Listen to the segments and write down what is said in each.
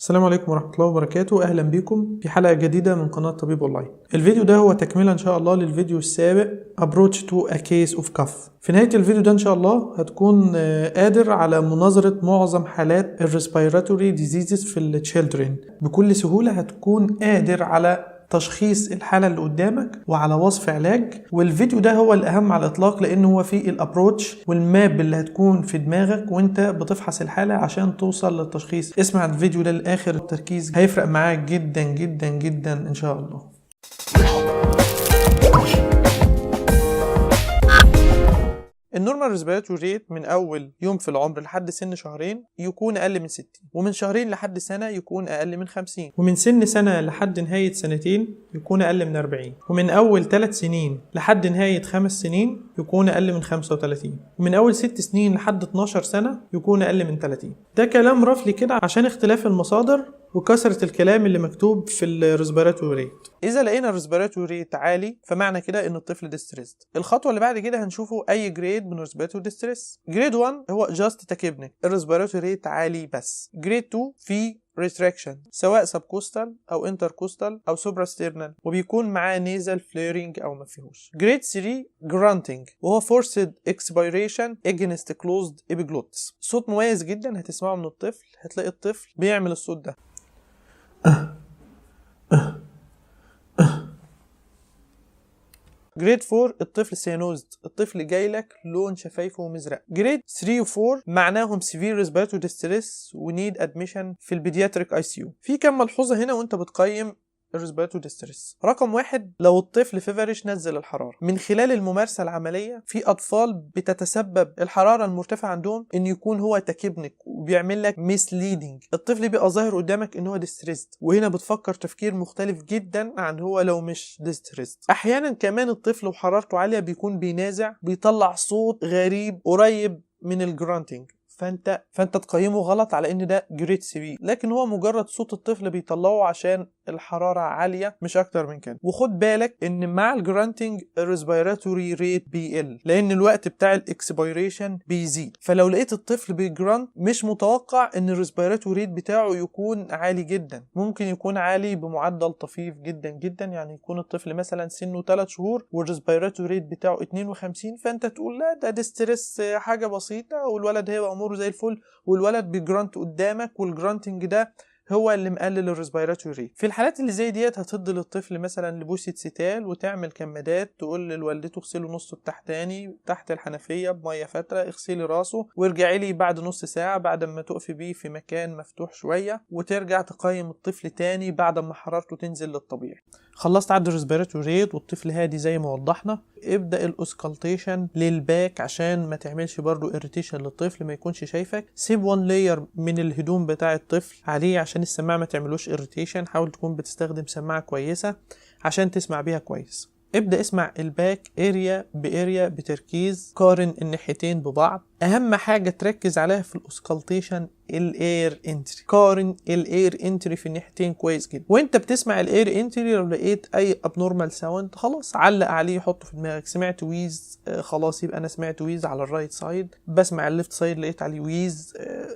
السلام عليكم ورحمة الله وبركاته. أهلا بكم في حلقة جديدة من قناة طبيب أونلاين. الفيديو ده هو تكملة إن شاء الله للفيديو السابق Approach to a Case of Cough. في نهاية الفيديو ده إن شاء الله هتكون قادر على مناظرة معظم حالات Respiratory Diseases في التشيلدرين. بكل سهولة هتكون قادر على تشخيص الحالة اللي قدامك وعلى وصف علاج. والفيديو ده هو الأهم على الإطلاق لأنه هو فيه الأبروتش والماب اللي هتكون في دماغك وانت بتفحص الحالة عشان توصل للتشخيص. اسمع الفيديو ده للآخر، التركيز هيفرق معاك جدا جدا جدا إن شاء الله. النورمال ريسبيراتوري ريت من اول يوم في العمر لحد سن شهرين يكون اقل من 60، ومن شهرين لحد سنه يكون اقل من 50، ومن سن سنه لحد نهايه سنتين يكون اقل من 40، ومن اول 3 سنين لحد نهايه 5 سنين يكون اقل من 35، ومن اول 6 سنين لحد 12 سنه يكون اقل من 30. ده كلام رفلي كده عشان اختلاف المصادر وكثرة الكلام اللي مكتوب في الريسبيراتوري ريت. إذا لقينا الريسبيراتوري ريت عالي فمعنى كده إن الطفل ديستريسد. الخطوة اللي بعد كده هنشوفه أي جريد من الريسبيراتوري ديستريس. جريد 1 هو جاست تاكيبنيك، الريسبيراتوري ريت عالي بس. جريد 2 في ريتراكشن سواء سبكوستال او انتركوستال او سوبراستيرنال، وبيكون معاه نيزل فليرنج او ما فيهوش. جريد 3 جرانتنج وهو فورسد اكسبيريشن اجينست كلوزد ابيجلوتس، صوت مميز جدا هتسمعه من الطفل، هتلاقي الطفل بيعمل الصوت ده. جريد 4 الطفل سيانوزد، الطفل جاي لك لون شفايفه مزرق. جريد 3 و 4 معناهم سيفير ريسبيراتوري ديستريس ونيد ادميشن في البيدياتريك اي سي يو. في كم ملحوظه هنا وانت بتقيم الريسبيراتوري ديستريس. رقم 1، لو الطفل فيفرش نزل الحراره. من خلال الممارسه العمليه في اطفال بتتسبب الحراره المرتفعه عندهم ان يكون هو تاكيبنيك وبيعمل لك ميسليدنج، الطفل بيبقى ظاهر قدامك ان هو ديستريسد، وهنا بتفكر تفكير مختلف جدا عن هو لو مش ديستريسد. احيانا كمان الطفل وحرارته عاليه بيكون بينازع، بيطلع صوت غريب قريب من الجرانتنج، فانت تقيمه غلط على ان ده جريد 3، لكن هو مجرد صوت الطفل بيطلعه عشان الحرارة عالية مش اكتر من كده. وخد بالك ان مع الجرانتنج الريسبيراتوري ريت بيقل لان الوقت بتاع الاكسبيريشن بيزيد. فلو لقيت الطفل بيجرانت مش متوقع ان الريسبيراتوري ريت بتاعه يكون عالي جدا، ممكن يكون عالي بمعدل طفيف جدا جدا، يعني يكون الطفل مثلا سنه 3 شهور والريسبيراتوري ريت بتاعه 52، فانت تقول لا ده ديستريس حاجة بسيطة والولد هيبقى اموره زي الفل، والولد بيجرانت قدامك والجرانتنج ده هو اللي مقلل الريسبيراتوري ريت. في الحالات اللي زي ديت هتدي للطفل مثلا لبوسة ستال وتعمل كمادات، تقول لوالدته اغسله نصه التحتاني تحت الحنفيه بميه فتره، اغسلي راسه وارجعي لي بعد نص ساعه بعد ما تقفي بيه في مكان مفتوح شويه، وترجع تقيم الطفل تاني بعد ما حرارته تنزل للطبيعي. خلصت عد الريسبيراتوري ريت والطفل هادي زي ما وضحنا، ابدأ الاسكالتيشن للباك عشان ما تعملش برضو اريتيشن للطفل، ما يكونش شايفك. سيب 1 لاير من الهدوم بتاع الطفل عليه عشان السماعة ما تعملوش اريتيشن. حاول تكون بتستخدم سماعة كويسة عشان تسمع بيها كويس. ابدأ اسمع الباك اريا باريا بتركيز، قارن الناحيتين ببعض. اهم حاجة تركز عليها في الاسكالتيشن الاير انتري، قارن الاير انتري في الناحيتين كويس جدا. وانت بتسمع الاير انتري لو لقيت اي ابنورمال ساوند خلاص علق عليه، حطه في دماغك. سمعت ويز خلاص يبقى انا سمعت ويز على الرايت سايد، بسمع الليفت سايد لقيت عليه ويز،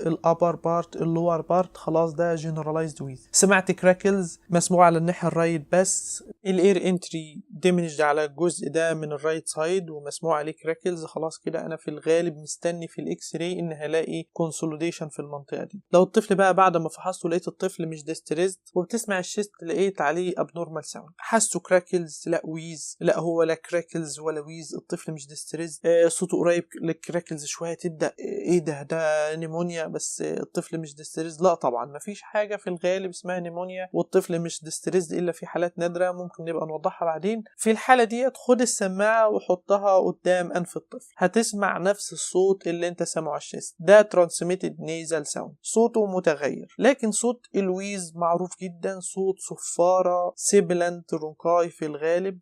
الابر بارت اللور بارت خلاص ده جنرالايزد ويز. سمعت كراكلز مسموع على الناحيه الرايت بس، الاير انتري ديمينجد على الجزء ده من الرايت سايد ومسموع عليه كراكلز، خلاص كده انا في الغالب مستني في الاكس راي ان هلاقي كونسوليديشن في المنطقه دي. لو الطفل بقى بعد ما فحصته لقيت الطفل مش ديستريسد وبتسمع الشيست لقيت عليه ابنورمال ساوند، حسه كراكلز لا ويز، لا هو لا كراكلز ولا ويز، الطفل مش ديستريسد، صوته قريب للكراكلز شويه، تبدا ايه ده نيمونيا، بس الطفل مش ديستريسد. لا طبعا مفيش حاجه في الغالب اسمها نيمونيا والطفل مش ديستريسد الا في حالات نادره ممكن نبقى نوضحها بعدين. في الحاله دي خد السماعه وحطها قدام انف الطفل، هتسمع نفس الصوت اللي انت سامعه على الشيست، ده ترانسميتد نيزال ساوند، صوته متغير. لكن صوت الويز معروف جدا، صوت صفاره سيبلانت رونكاي في الغالب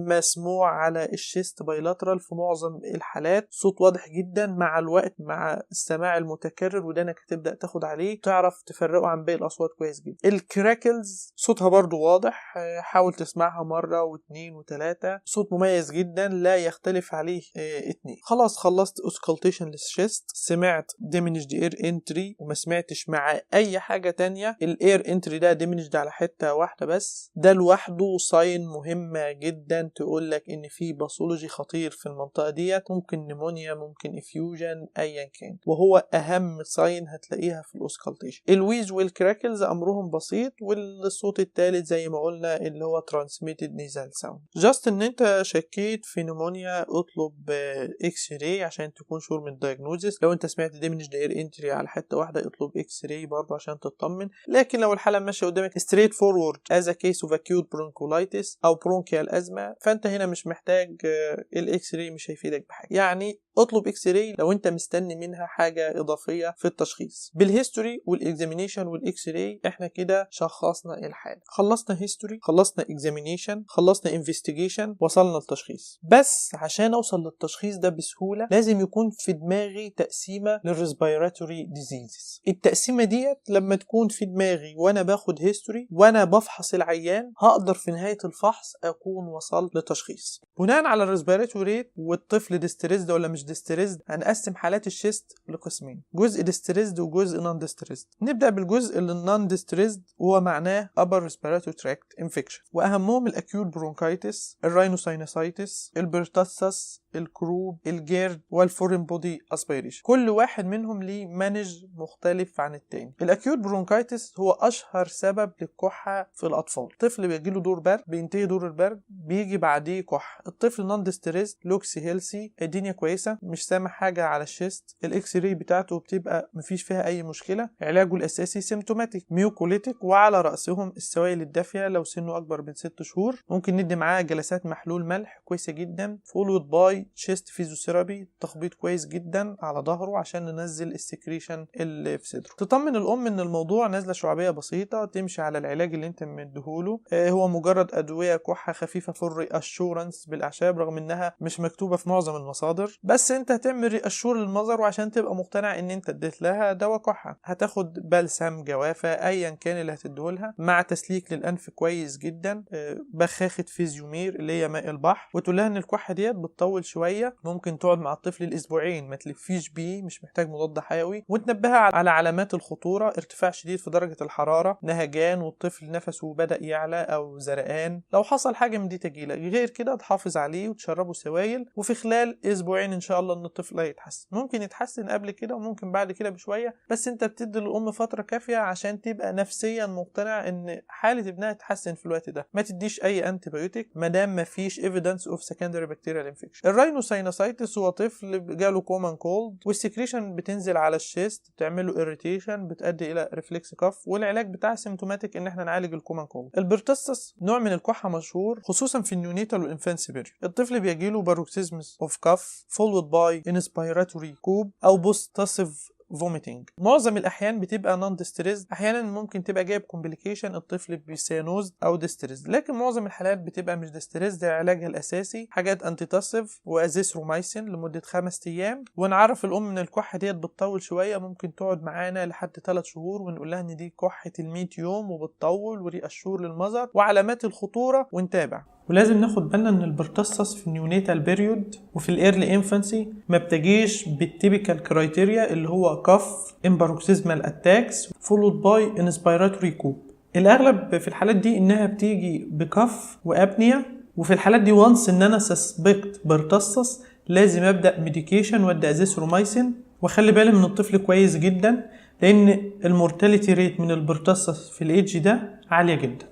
مسموع على الشيست بايلاترال في معظم الحالات، صوت واضح جدا مع الوقت مع السماع المتكرر، وده انك هتبدا تاخد عليه تعرف تفرقه عن باقي الاصوات كويس جدا. الكراكلز صوتها برضو واضح، حاول تسمعها مره و2 و2 و3. صوت مميز جدا لا يختلف عليه اتنين. خلاص خلصت auscultation للشيست، سمعت diminished air entry وما سمعتش مع اي حاجة تانية. الاير انتري ده diminished على حتة واحدة بس، ده لوحده ساين مهمة جدا تقولك ان في باثولوجي خطير في المنطقة ديت، ممكن نيمونيا، ممكن افيوجن، ايا كان، وهو اهم ساين هتلاقيها في الاوسكالتيشن. الويز والكراكلز امرهم بسيط، والصوت الثالث زي ما قلنا اللي هو ترانسميتد نيزال ساوند. جاست ان انت شكيت في نيمونيا اطلب اكس راي عشان تكون شور من الدايجنوزيس. لو انت سمعت ديمينج اير انتري على حته واحده اطلب اكس راي برضه عشان تطمن. لكن لو الحاله ماشيه قدامك ستريت فورورد از ا كيس اوف اكيوت برونكولايتس او برونكيال ازمه، فانت هنا مش محتاج الاكس راي، مش هيفيدك بحاجه. يعني اطلب اكس راي لو انت مستني منها حاجه اضافيه في التشخيص. بالهيستوري والاكزامينيشن والاكس راي احنا كده شخصنا الحاله. خلصنا هيستوري، خلصنا اكزامينيشن، خلصنا انفستيجيشن، وصلنا للتشخيص. بس عشان اوصل للتشخيص ده بسهوله لازم يكون في دماغي تقسيمه للريسبيراتوري ديزيزز. التقسيمه ديت لما تكون في دماغي وانا باخد هيستوري وانا بفحص العيان، هقدر في نهايه الفحص اكون وصلت لتشخيص. بناء على الريسبيراتوري ريت والطفل ديستريسد ولا مش ديستريسد، هنقسم حالات الشيست لقسمين، جزء ديستريسد وجزء نون ديستريسد. نبدا بالجزء اللي النون ديستريسد، وهو معناه upper respiratory tract infection، واهمهم الاكيوت برونكايتس، الراينوساينوسايتس، البرتاسس، الكروب، الجيرد، والفورين بودي اسبيريشن. كل واحد منهم ليه مانج مختلف عن التاني. الاكيوت برونكايتس هو اشهر سبب للكحه في الاطفال. الطفل بيجيله دور برد، بينتهي دور البرد بيجي بعديه كحه. الطفل نون ديستريسد لوكسي هيلسي، الدنيا كويسه، مش سامع حاجه على الشيست، الاكس راي بتاعته بتبقى مفيش فيها اي مشكله. علاجه الاساسي سيمتوماتيك ميوكوليتيك، وعلى راسهم السوائل الدافيه لو سنه اكبر من 6 شهور. ممكن ندي معاه جلسات محلول ملح كويسه جدا، فولود باي تشيست فيزيوثيرابي، تخبيط كويس جدا على ظهره عشان ننزل السكريشن اللي في صدره. تطمن الام ان الموضوع نزله شعبيه بسيطه، تمشي على العلاج اللي انت مديهوله. هو مجرد ادويه كحه خفيفه فور ري اشورنس بالاعشاب، رغم انها مش مكتوبه في معظم المصادر، بس انت هتعمل ري اشور للمظهر، وعشان تبقى مقتنع ان انت اديت لها دواء كحه هتاخد بلسم، جوافه، ايا كان اللي هتديهولها، مع تسليك للانف كويس جدا، بخاخه فيزيومير اللي هي ماء البحر، وتقول لها ان الكحه ديت بتطول شويه، ممكن تقعد مع الطفل الاسبوعين ما تلفيش بيه، مش محتاج مضاد حيوي، وتنبهها على علامات الخطوره، ارتفاع شديد في درجه الحراره، نهجان، والطفل نفسه بدا يعلى او زرقان. لو حصل حاجه من دي تجيلك، غير كده تحافظ عليه وتشربه سوائل، وفي خلال اسبوعين ان شاء الله ان الطفل هيتحسن. ممكن يتحسن قبل كده وممكن بعد كده بشويه، بس انت بتدي للام فتره كافيه عشان تبقى نفسيا مقتنع ان حاله ابنها تتحسن في الوقت ده. ما تديش اي انتي بايوتيك ما دام ما فيش ايفيدنس اوف سكندري بكتيريال انفكشن. الراينوساينوسايتس هو طفل جاله كومان كولد، والسكريشن بتنزل على الشيست، بتعمل له اريتيشن، بتؤدي الى ريفلكس كف، والعلاج بتاعها سيمتوماتيك ان احنا نعالج الكومان كولد. البرتسس نوع من الكحه مشهور خصوصا في النيونيتال والانفانسي بيريود. الطفل بيجيله باروكسيزمز اوف كف فولود باي انسبيراتوري كوب او بوستاسيف فوميتنج. معظم الاحيان بتبقى نون ديستريس، احيانا ممكن تبقى جايب كومبليكيشن الطفل بسيانوز او ديستريس، لكن معظم الحالات بتبقى مش ديستريس. ده علاجها الاساسي حاجات انتيتاسيف وازيثرومايسين لمده 5 ايام. ونعرف الام ان الكحه ديت بتطول شويه، ممكن تقعد معانا لحد 3 شهور، ونقول لها ان دي كحه ال100 يوم وبتطول، وري اشور للمظهر وعلامات الخطوره، ونتابع. ولازم ناخد بالنا ان البرتسس في النيونيتال بيريود وفي الايرلي انفانسي ما بتجيش بالتيبيكال كرايتيريا اللي هو كف امباروكسيزمال اتاكس فولود باي انسبيراتوري كوب. الاغلب في الحالات دي انها بتيجي بكف وابنيا، وفي الحالات دي وانس ان انا سسبكت برتسس لازم ابدا ميديكيشن وادي ازيثرومايسين، واخلي بالي من الطفل كويس جدا لان المورتاليتي ريت من البرتسس في الايدج ده عاليه جدا.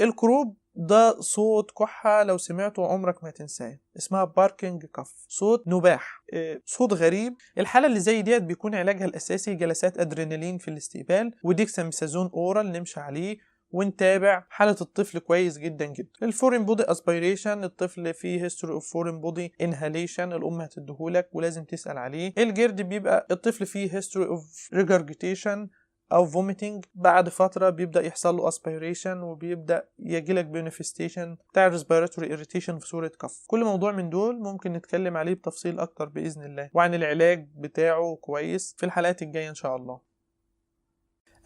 الكروب ده صوت كحة لو سمعته عمرك ما تنساه، اسمها باركينج كف، صوت نباح، صوت غريب. الحالة اللي زي ديت بيكون علاجها الأساسي جلسات أدرينالين في الاستقبال، وديكساميثازون أورال نمشي عليه، ونتابع حالة الطفل كويس جدا جدا. الفورين بودي اسبيريشن، الطفل فيه هيستوري اوف فورين بودي انهاليشن، الام هتديهولك ولازم تسأل عليه. الجرد بيبقى الطفل فيه هيستوري اوف ريجرجيتيشن او فوميتنج، بعد فتره بيبدا يحصل له اسبيريشن، وبيبدا يجيلك بينيفستيشن بتاع ريسبيراتوري اريتيشن في صوره كف. كل موضوع من دول ممكن نتكلم عليه بتفصيل اكتر باذن الله، وعن العلاج بتاعه كويس في الحلقات الجايه ان شاء الله.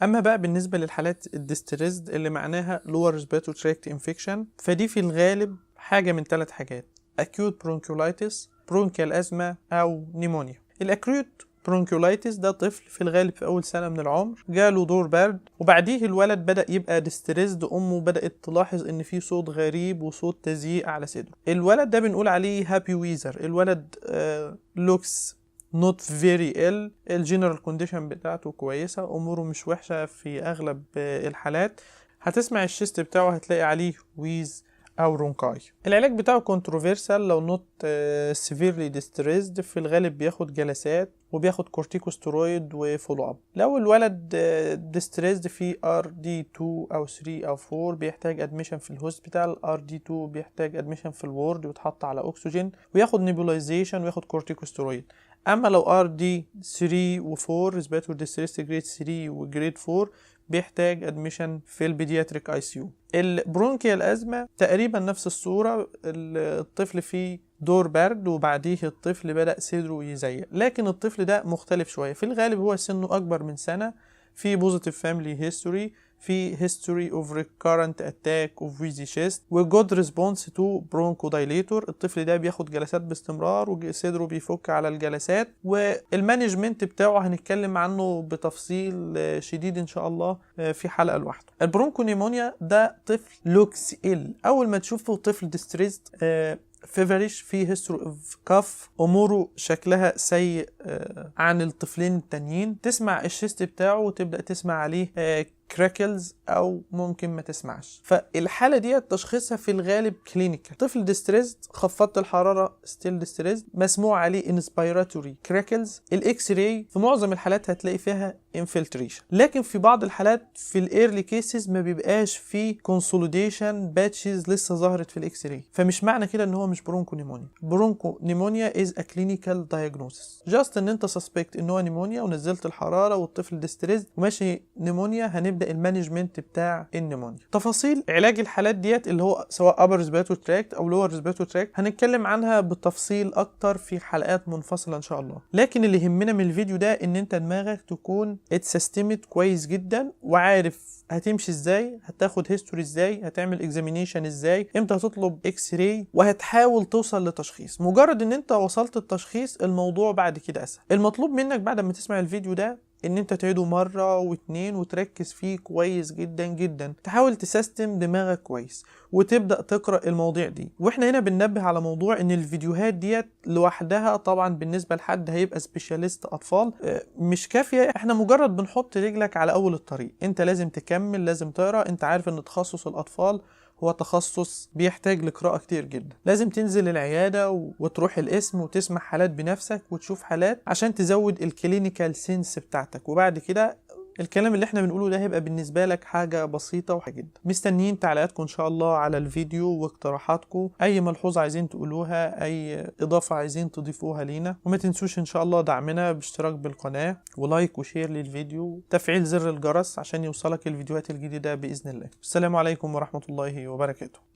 اما بقى بالنسبه للحالات الديستريسد اللي معناها lower respiratory tract infection، فدي في الغالب حاجة من 3 حاجات: acute bronchiolitis، برونكيال أزمة، أو نيمونيا. الأكيوت برونكيولايتس ده طفل في الغالب في أول سنة من العمر جاله دور برد، وبعديه الولد بدأ يبقى ديستريسد. أمه بدأت تلاحظ إن في صوت غريب وصوت تزييق على صدره. الولد ده بنقول عليه هابي ويزر. الولد لوكس not very ill، الجنرال كونديشن بتاعته كويسة، أموره مش وحشة في أغلب الحالات. هتسمع الشيست بتاعه هتلاقي عليه ويز أو رونكاي. العلاج بتاعه كونتروفيرسال لو not severely distressed، في الغالب بياخد جلسات وبياخد كورتيكوستيرويد وفولو اب. لو الولد distressed في RD2 أو 3 أو 4 بيحتاج ادميشن في الهوسبيتال. RD2 بيحتاج ادميشن في الوورد ويتحط على أكسجين وياخد نيبولايزيشن وياخد كورتيكوستيرويد. اما لو RD3 و4 respiratory distress grade 3 وجريد 4 بيحتاج ادميشن في البيدياتريك ICU. البرونكيال أزمة تقريبا نفس الصورة، الطفل فيه دور برد وبعديه الطفل بدأ صدره يزيق، لكن الطفل ده مختلف شوية. في الغالب هو سنه أكبر من سنة، في positive family history، في history of recurrent attack of wheezy chest و good response to bronchodilator. الطفل ده بياخد جلسات باستمرار وصدره بيفك على الجلسات، والمانجمنت بتاعه هنتكلم عنه بتفصيل شديد ان شاء الله في حلقة لوحده. البرونكونيمونيا ده طفل لوكس إل. اول ما تشوفه طفل ديستريسد فيفريش، في هيستوري اوف كاف، اموره شكلها سيء عن الطفلين التانيين. تسمع الشيست بتاعه وتبدأ تسمع عليه كراكلز او ممكن ما تسمعش. فالحاله دي تشخيصها في الغالب كلينيكال. طفل ديستريسد، خفضت الحراره ستيل ديستريسد، مسموع عليه انسبيراتوري كراكلز. الاكس راي في معظم الحالات هتلاقي فيها انفلتريشن، لكن في بعض الحالات في الايرلي كيسز ما بيبقاش في كونسوليديشن باتشز لسه ظهرت في الاكس راي، فمش معنى كده ان هو مش برونكو نيمونيا. برونكو نيمونيا از ا كلينيكال دايجنوستس. جاست ان انت سسبكت ان هو نيمونيا ونزلت الحراره والطفل ديستريسد وماشي نيمونيا، هنبدا المانجمنت بتاع النيمونيا. تفاصيل علاج الحالات ديت اللي هو سواء upper respiratory tract او lower respiratory tract هنتكلم عنها بالتفصيل اكتر في حلقات منفصله ان شاء الله. لكن اللي يهمنا من الفيديو ده ان انت دماغك تكون اتسيستمت كويس جدا وعارف هتمشي ازاي، هتاخد هيستوري ازاي، هتعمل اكزامينيشن ازاي، امتى هتطلب اكس راي، وهتحاول توصل لتشخيص. مجرد ان انت وصلت التشخيص الموضوع بعد كده اسهل. المطلوب منك بعد ما تسمع الفيديو ده ان انت تعيده مرة واتنين وتركز فيه كويس جدا جدا، تحاول تسيستم دماغك كويس وتبدأ تقرأ المواضيع دي. واحنا هنا بننبه على موضوع ان الفيديوهات ديت لوحدها طبعا بالنسبة لحد هيبقى سبيشاليست اطفال مش كافية. احنا مجرد بنحط رجلك على اول الطريق، انت لازم تكمل، لازم تقرأ. انت عارف ان تخصص الاطفال هو تخصص بيحتاج لقراءة كتير جدا. لازم تنزل العيادة وتروح القسم وتسمع حالات بنفسك وتشوف حالات عشان تزود الكلينيكال سينس بتاعتك، وبعد كده الكلام اللي احنا بنقوله ده هيبقى بالنسبة لك حاجة بسيطة وحاجة جدا. مستنيين تعليقاتكم ان شاء الله على الفيديو واقتراحاتكم، اي ملحوظة عايزين تقولوها، اي اضافة عايزين تضيفوها لينا. وما تنسوش ان شاء الله دعمنا باشتراك بالقناة ولايك وشير للفيديو، تفعيل زر الجرس عشان يوصلك الفيديوهات الجديدة بإذن الله. السلام عليكم ورحمة الله وبركاته.